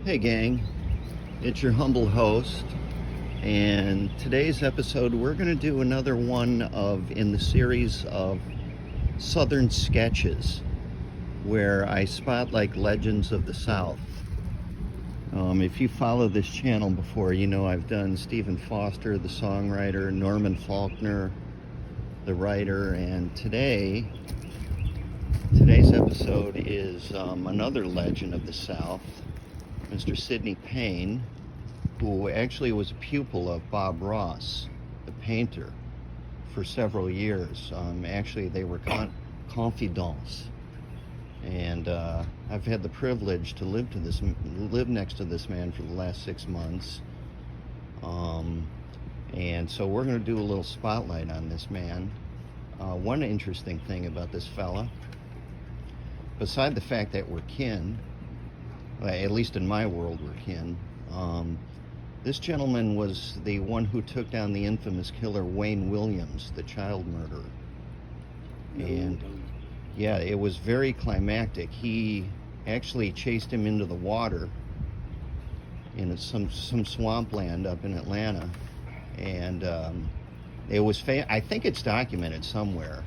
Hey gang, it's your humble host, and today's episode we're going to do another one in the series of Southern sketches where I spotlight legends of the South. If you follow this channel before, you know I've done Stephen Foster, the songwriter, Norman Faulkner, the writer, and today's episode is another legend of the South, Mr. Sidney Payne, who actually was a pupil of Bob Ross, the painter, for several years. Actually, they were confidants, and I've had the privilege to live next to this man for the last 6 months. And so we're going to do a little spotlight on this man. One interesting thing about this fella, beside the fact that we're kin, at least in my world we're kin, this gentleman was the one who took down the infamous killer Wayne Williams, the child murderer. And yeah, it was very climactic. He actually chased him into the water in some swampland up in Atlanta, and it was I think it's documented somewhere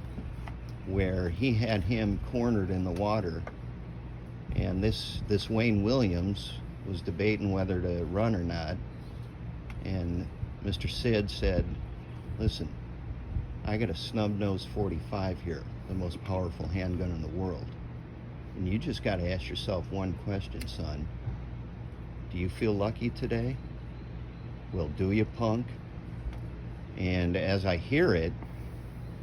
where he had him cornered in the water. And this Wayne Williams was debating whether to run or not. And Mr. Sid said, "Listen, I got a snub-nosed .45 here, the most powerful handgun in the world. And you just got to ask yourself one question, son. Do you feel lucky today? Well, do you, punk?" And as I hear it,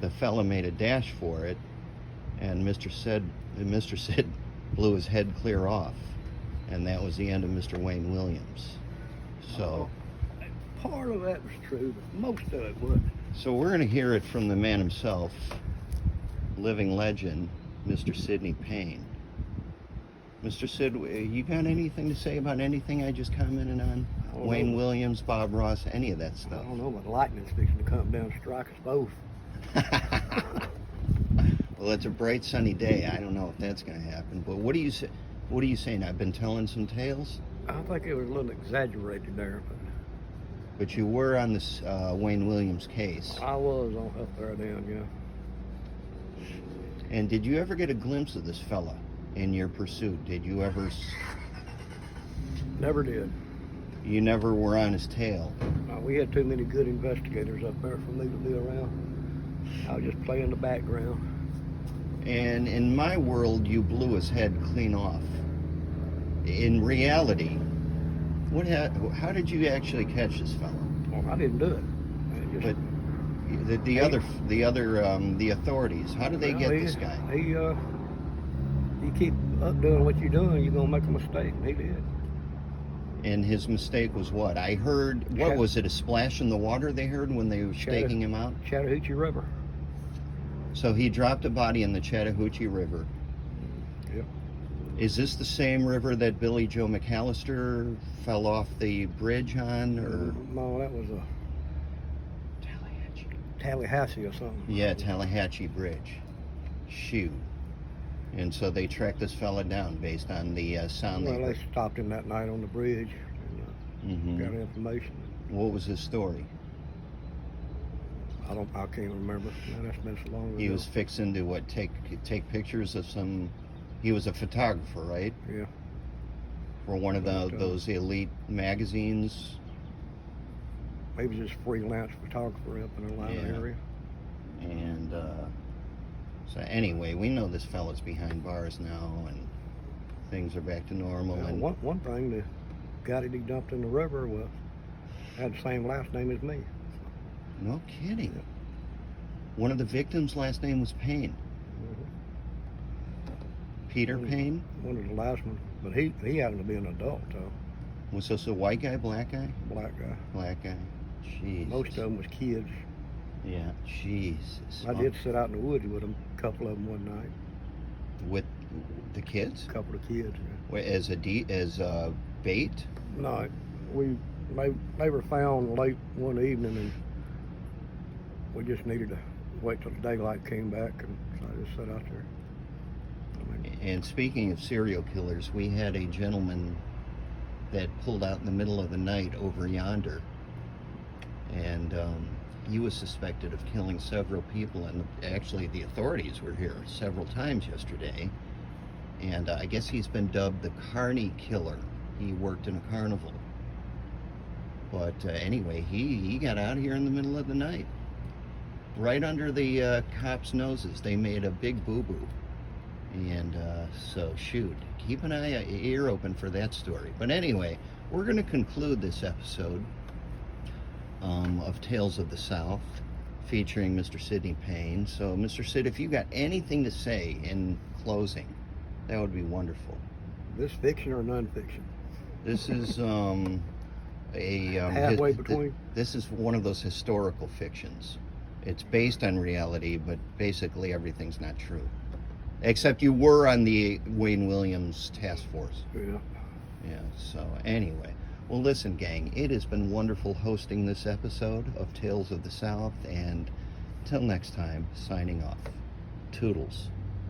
the fella made a dash for it, and Mr. Sid blew his head clear off, and that was the end of Mr. Wayne Williams. So part of that was true, but most of it wasn't. So we're going to hear it from the man himself, living legend, Mr. Sidney Payne. Mr. Sid, you got anything to say about anything I just commented on? Wayne Williams, Bob Ross, any of that stuff? I don't know, but lightning's fixing to come down and strike us both. Well, it's a bright sunny day. I don't know if that's going to happen. But what are you saying? I've been telling some tales? I think it was a little exaggerated there. But you were on this Wayne Williams case. I was up there then, yeah. And did you ever get a glimpse of this fella in your pursuit? Did you ever? Never did. You never were on his tail? We had too many good investigators up there for me to be around. I was just playing the background. And in my world, you blew his head clean off. In reality, how did you actually catch this fellow? Well, I didn't do it. But the authorities, how did they get this guy? You keep up doing what you're doing, you're gonna make a mistake. And he did. And his mistake was what? I heard. What was it? A splash in the water they heard when they were staking him out? Chattahoochee River. So he dropped a body in the Chattahoochee River. Yep. Is this the same river that Billy Joe McAllister fell off the bridge on, or? No, that was a Tallahassee or something. Yeah, Tallahatchie Bridge. Shoot. And so they tracked this fella down based on the sound. Well, they stopped him that night on the bridge and got information. What was his story? I can't remember. Man, that's been so long ago. He was fixing to take pictures of some. He was a photographer, right? Yeah. For one of those elite magazines. Maybe just freelance photographer up in the Atlanta area. And so anyway, we know this fella's behind bars now, and things are back to normal. Yeah, and one thing, the guy that he dumped in the river had the same last name as me. No kidding. Yeah. One of the victims' last name was Payne. Peter Payne? One of the last ones, but he happened to be an adult, though. Was this a white guy, black guy? Black guy. Black guy. Jesus. Most of them was kids. Yeah, Jesus. I did sit out in the woods with them, a couple of them one night. With the kids? A couple of kids. Yeah. Wait, as bait? No, they were found late one evening, and we just needed to wait till the daylight came back, and so I just sat out there. And speaking of serial killers, we had a gentleman that pulled out in the middle of the night over yonder. And he was suspected of killing several people, and actually the authorities were here several times yesterday. And I guess he's been dubbed the Carney Killer. He worked in a carnival. But anyway, he got out here in the middle of the night. Right under the cops' noses. They made a big boo-boo. And so, shoot, keep an ear open for that story. But anyway, we're going to conclude this episode of Tales of the South, featuring Mr. Sidney Payne. So, Mr. Sid, if you got anything to say in closing, that would be wonderful. This fiction or nonfiction? This is Halfway between? This is one of those historical fictions. It's based on reality, but basically everything's not true. Except you were on the Wayne Williams task force. Yeah. Yeah, so anyway. Well, listen, gang, it has been wonderful hosting this episode of Tales of the South, and till next time, signing off. Toodles.